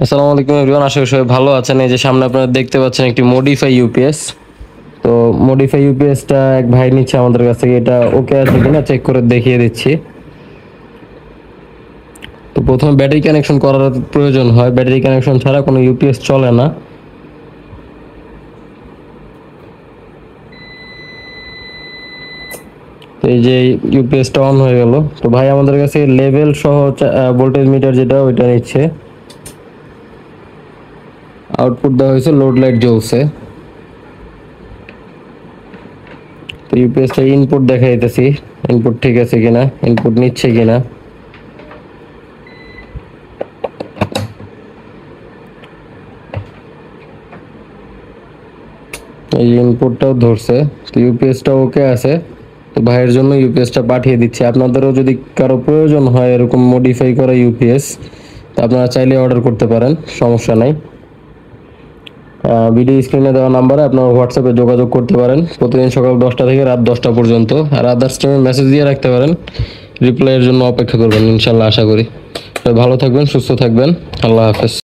আসসালামু আলাইকুম এভরিওয়ান, আশা করি সবাই ভালো আছেন। এই যে সামনে আপনারা দেখতে পাচ্ছেন একটি মডিফাই ইউপিএস। তো মডিফাই ইউপিএসটা এক ভাই নিচ্ছে আমাদের কাছ থেকে। এটা ওকে আছে কিনা চেক করে দেখিয়ে দিচ্ছি। তো প্রথমে ব্যাটারি কানেকশন করার প্রয়োজন হয়, ব্যাটারি কানেকশন ছাড়া কোনো ইউপিএস চলে না। তো এই যে ইউপিএসটা অন হয়ে গেল। তো ভাই আমাদের কাছে লেভেল সহ ভোল্টেজ মিটার যেটা ওইটা নিচ্ছে। আউটপুট দেওয়া হয়েছে, লোড লাইট জ্বলছে। তো ইউপিএসটা ইনপুট দেখা দিতেছি, ইনপুট ঠিক আছে কিনা, ইনপুট নিচ্ছে কিনা। এই ইনপুটটাও ধরছে, তো ইউপিএসটা ওকে আছে। তো ভাইয়ের জন্য ইউপিএসটা পাঠিয়ে দিচ্ছি। আপনাদেরও যদি কারো প্রয়োজন হয় এরকম মডিফাই করা ইউপিএস, তো আপনারা চাইলে অর্ডার করতে পারেন, সমস্যা নাই। ভিডিও স্ক্রিনে দেওয়া নাম্বারে আপনারা হোয়াটসঅ্যাপে যোগাযোগ করতে পারেন। প্রতিদিন সকাল 10টা থেকে রাত 10টা পর্যন্ত। আর আদার্স টাইমে মেসেজ দিয়ে রাখতে পারেন, রিপ্লাইয়ের জন্য অপেক্ষা করবেন ইনশাল্লাহ। আশা করি ভালো থাকবেন, সুস্থ থাকবেন। আল্লাহ হাফেজ।